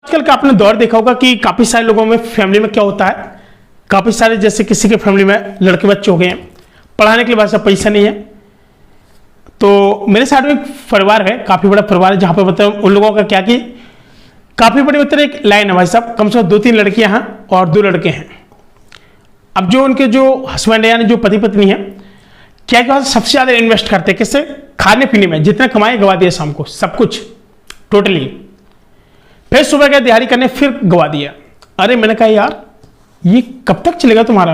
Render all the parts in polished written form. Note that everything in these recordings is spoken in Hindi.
आजकल का आपने दौर देखा होगा कि काफी सारे लोगों में फैमिली में क्या होता है, काफी सारे जैसे किसी के फैमिली में लड़के बच्चे हो गए हैं, पढ़ाने के लिए वैसा पैसा नहीं है। तो मेरे साइड में एक परिवार है, काफी बड़ा परिवार है, जहां पर मतलब उन लोगों का क्या कि काफी बड़ी मतलब एक लाइन है भाई साहब, कम से कम 2-3 लड़कियां हैं और 2 लड़के हैं। अब जो उनके जो हस्बैंड है यानी जो पति पत्नी है, क्या क्या सबसे ज्यादा इन्वेस्ट करते हैं किससे, खाने पीने में, जितना कमाए गवा दिया शाम को सब कुछ टोटली, फिर सुबह गए दिहाड़ी करने फिर गवा दिया। अरे मैंने कहा यार ये कब तक चलेगा तुम्हारा।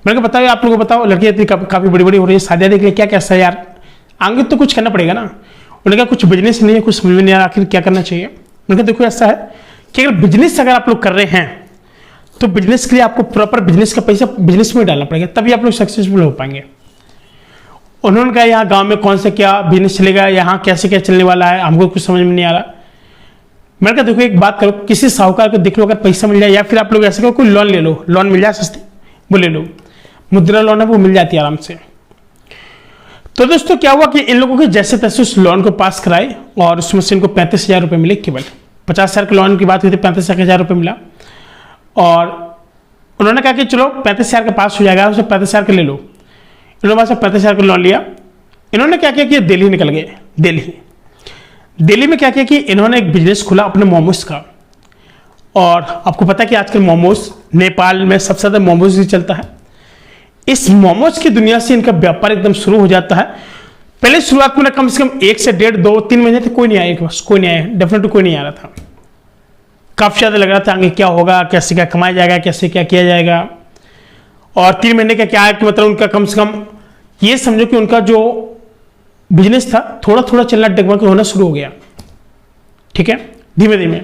मैंने कहा बताओ आप लोगों को बताओ, लड़कियां इतनी काफी बड़ी बड़ी हो रही है, शादियां देख लिए क्या कैसा है यार, आगे तो कुछ करना पड़ेगा ना। उन्होंने कहा कुछ बिजनेस नहीं है, कुछ समझ में नहीं आ रहा आखिर क्या करना चाहिए। मैंने कहा देखो ऐसा है कि अगर बिजनेस अगर आप लोग कर रहे हैं तो बिजनेस के लिए आपको प्रॉपर बिजनेस का पैसा बिजनेस में डालना पड़ेगा, तभी आप लोग सक्सेसफुल हो पाएंगे। उन्होंने कहा यहाँ गांव में कौन सा क्या बिजनेस चलेगा, यहाँ कैसे क्या चलने वाला है, हमको कुछ समझ में नहीं आ रहा। मैंने कहा देखो एक बात करो, किसी साहूकार को देख लो अगर पैसा मिल जाए, या फिर आप लोग ऐसे करो कोई लोन ले लो, लोन मिल जाए सस्ते वो ले लो, मुद्रा लोन है वो मिल जाती है आराम से। तो दोस्तों क्या हुआ कि इन लोगों के जैसे तैसे उस लोन को पास कराए और उसमें से इनको 35,000 रुपये मिले, केवल 50,000 के लोन की बात हुई थी, 35,000 रुपये मिला। और उन्होंने कहा कि चलो 35,000 का पास हो जाएगा, उसे 35,000 का ले लो। इन्होंने पास 35,000 का लोन लिया। इन्होंने क्या किया कि दिल्ली निकल गए। दिल्ली में क्या किया कि इन्होंने एक बिजनेस खोला अपने मोमोज का। और आपको पता है कि आजकल मोमोज नेपाल में सबसे ज्यादा मोमोज ही चलता है। इस मोमोज की दुनिया से इनका व्यापार एकदम शुरू हो जाता है। पहले शुरुआत में कम से कम 1 से 1.5, 2, 3 महीने तक कोई नहीं आया, बस कोई नहीं आया, डेफिनेटली कोई नहीं आ रहा था। काफी ज्यादा लग रहा था आगे क्या होगा, कैसे क्या कमाया जाएगा, कैसे क्या किया जाएगा। और 3 महीने का क्या है कि मतलब उनका कम से कम ये समझो कि उनका जो बिजनेस था थोड़ा थोड़ा चलना डगमग होना शुरू हो गया। ठीक है, धीमे धीमे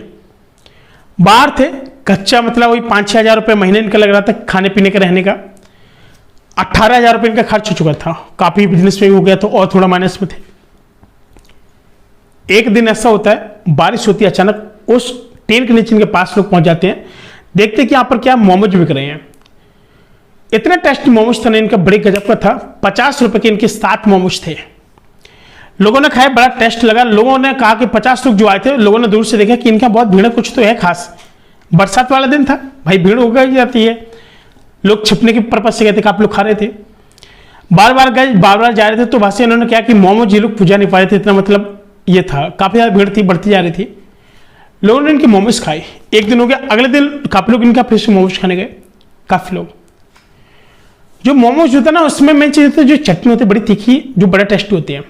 बाहर थे, कच्चा मतलब वही 5-6 हज़ार रुपये महीने इनका लग रहा था खाने पीने का, रहने का। 18,000 रुपये इनका खर्च हो चुका था, काफी बिजनेस में हो गया तो और थोड़ा माइनस में थे। एक दिन ऐसा होता है, बारिश होती है अचानक, उस टेन के नीचे इनके पास लोग पहुंच जाते हैं, देखते हैं कि यहां पर क्या मोमोज बिक रहे हैं। इतना टेस्टी मोमोज था ना इनका, बड़े गजब का था। 50 रुपए के इनके 7 मोमोज थे। लोगों ने खाया, बड़ा टेस्ट लगा। लोगों ने कहा कि 50 लोग जो आए थे, लोगों ने दूर से देखा कि इनका बहुत भीड़ है, कुछ तो है खास। बरसात वाला दिन था भाई, भीड़ हो गई जाती है, लोग छिपने के पर्पज से गए थे, आप लोग खा रहे थे, बार बार गए, बार बार जा रहे थे। तो वहां से इन्होंने क्या कि मोमोज ये लोग पूजा नहीं पा रहे थे, इतना मतलब ये था, काफी ज्यादा भीड़ थी, बढ़ती जा रही थी। लोगों ने इनके मोमोज खाए, एक दिन हो गया, अगले दिन काफी लोग इनका फिर से मोमोज खाने गए, काफी लोग। जो मोमोज होता है ना उसमें मेन चीज होती है जो चटनी होती है, बड़ी तीखी, जो बड़ा टेस्टी होती है।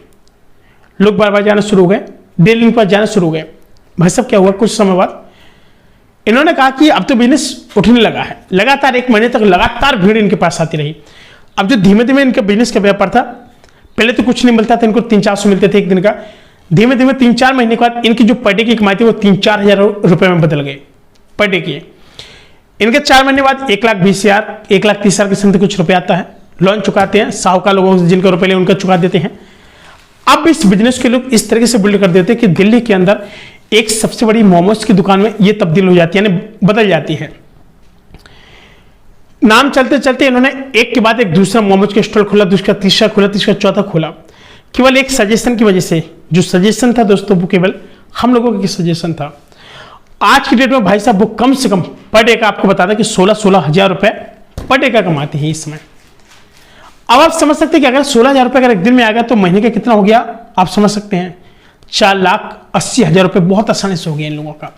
लोग बार बार जाना शुरू हो गए, डेली इनके पास जाना शुरू हो गए। भाई साहब क्या हुआ, कुछ समय बाद इन्होंने कहा कि अब तो बिजनेस उठने लगा है। लगातार 1 महीने तक लगातार भीड़ इनके पास आती रही। अब जो धीमे धीमे इनका बिजनेस का व्यापार था, पहले तो कुछ नहीं मिलता था इनको, 300-400 मिलते थे एक दिन का। धीमे धीमे 3-4 महीने के बाद इनकी जो पर डे की कमाई थी वो 3-4 हज़ार रुपए में बदल गए पर डे की। इनके 4 महीने बाद 1,20,000, 1,30,000 के समथिंग कुछ रुपए आता है। लोन चुकाते हैं, साहूकार लोगों से जिनका रुपए ले उनका चुका देते हैं। अब इस बिजनेस के लोग इस तरीके से बिल्ड कर देते हैं कि दिल्ली के अंदर एक सबसे बड़ी मोमोज की दुकान में ये तब्दील हो जाती है, यानी बदल जाती है। नाम चलते चलते इन्होंने एक के बाद एक दूसरा मोमोज का स्टॉल खोला, दूसरा तीसरा खोला, तीसरा चौथा खोला, केवल एक सजेशन की वजह से। जो सजेशन था दोस्तों वो केवल हम लोगों का सजेशन था। आज की डेट में भाई साहब वो कम से कम पर डे का आपको बता दें कि 16-16 हज़ार रुपए पर डे का कमाते हैं इस समय। अब आप समझ सकते हैं कि अगर 16,000 रुपए अगर एक दिन में आ गया तो महीने का कितना हो गया, आप समझ सकते हैं 4,80,000 रुपए बहुत आसानी से हो गया इन लोगों का।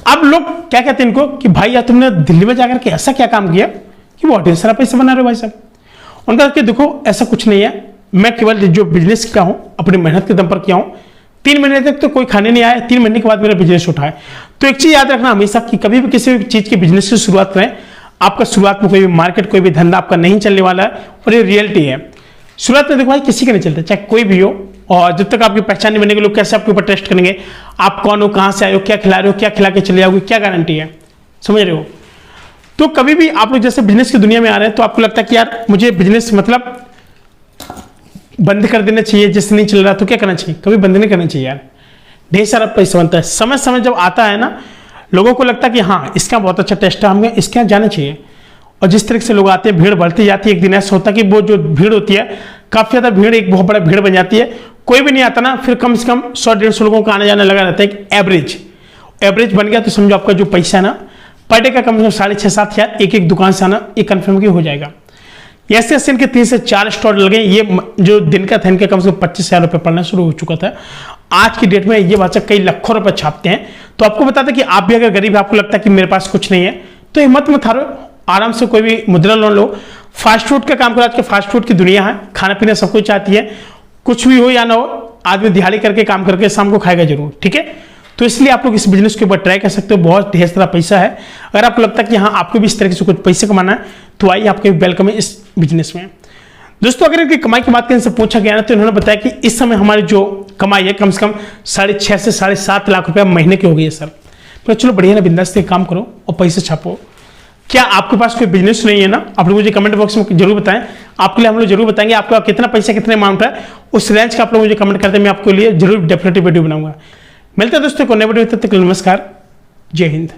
अब लोग क्या कहते हैं इनको कि भाई यार तुमने दिल्ली में जाकर के ऐसा क्या काम किया कि बहुत ढेर सारा पैसा बना रहे हो भाई साहब। उनका कि देखो ऐसा कुछ नहीं है, मैं केवल जो बिजनेस किया हूं अपनी मेहनत के दम पर किया हूं। 3 महीने तक तो कोई खाने नहीं आया, 3 महीने के बाद मेरा बिजनेस उठा है। तो एक चीज याद रखना हमेशा कि कभी भी किसी भी चीज के बिजनेस की शुरुआत करें, आपका शुरुआत में कोई भी मार्केट, कोई भी धंधा आपका नहीं चलने वाला है, और ये रियलिटी है। शुरुआत में देखो भाई किसी का नहीं चलता, चाहे कोई भी हो, और जब तक आपकी पहचान नहीं बनेगी लोग कैसे आपके ऊपर टेस्ट करेंगे, आप कौन हो, कहां से आए हो, क्या खिला रहे हो, क्या खिला के चले जाओगे, क्या गारंटी है, समझ रहे हो। तो कभी भी आप लोग जैसे बिजनेस की दुनिया में आ रहे हैं तो आपको लगता है कि यार मुझे बिजनेस मतलब बंद कर देना चाहिए, जैसे नहीं चल रहा तो क्या करना चाहिए, कभी बंद नहीं करना चाहिए यार, ढेर सारा पैसा बनता है। समय समय जब आता है ना, लोगों को लगता है कि हाँ इसका बहुत अच्छा टेस्ट है, हमें इसके यहाँ जाना चाहिए। और जिस तरीके से लोग आते हैं, भीड़ बढ़ती जाती है। एक दिन ऐसा होता है कि वो जो भीड़ होती है, काफी ज्यादा भीड़, एक बहुत बड़ा भीड़ बन जाती है। कोई भी नहीं आता ना, फिर कम से कम 100-150 लोगों का आना जाना लगा रहता है, एक एवरेज। एवरेज बन गया तो समझो आपका जो पैसा है ना पर डे का कम से कम 6,500-7 हज़ार एक एक दुकान से आना ये कन्फर्म की हो जाएगा। ऐसे ऐसे इनके 3 से 4 स्टॉल लगे। ये जो दिन का था इनके कम से कम 25,000 रुपये पड़ना शुरू हो चुका था। आज की डेट में ये बादशाह कई लाखों रुपए छापते हैं। तो आपको बता दें कि आप भी अगर गरीब आपको लगता है कि मेरे पास कुछ नहीं है तो हिम्मत मत हारो, आराम से कोई भी मुद्रा लोन लो, फास्ट फूड का काम करो। आज के फास्ट फूड की दुनिया है, खाना पीना सब कुछ चाहती है, कुछ भी हो या ना हो आदमी दिहाड़ी करके काम करके शाम को खाएगा जरूर, ठीक है। तो इसलिए आप लोग इस बिजनेस के ऊपर ट्राई कर सकते हो, बहुत ढेर सारा पैसा है। अगर आपको लगता है कि हाँ आपको भी इस तरीके से कुछ पैसे कमाना है तो आइए, आपके वेलकम है इस बिजनेस में। दोस्तों अगर इनकी कमाई की बात करें, इनसे पूछा गया ना तो इन्होंने बताया कि इस समय हमारी जो कमाई है कम से कम 6.5 से 7.5 लाख रुपया महीने की हो गई है सर। तो चलो बढ़िया ना, बिंदास से काम करो और पैसे छापो। क्या आपके पास कोई बिजनेस नहीं है ना, आप लोग मुझे कमेंट बॉक्स में जरूर बताएं। आपके लिए हम लोग जरूर बताएंगे आपका कितना पैसा कितने अमाउंट है, उस रेंज का आप लोग मुझे कमेंट करते हैं, मैं आपके लिए जरूर डेफिनेटली वीडियो बनाऊंगा। मिलते हैं दोस्तों को नए वीडियो, तब तक नमस्कार, जय हिंद।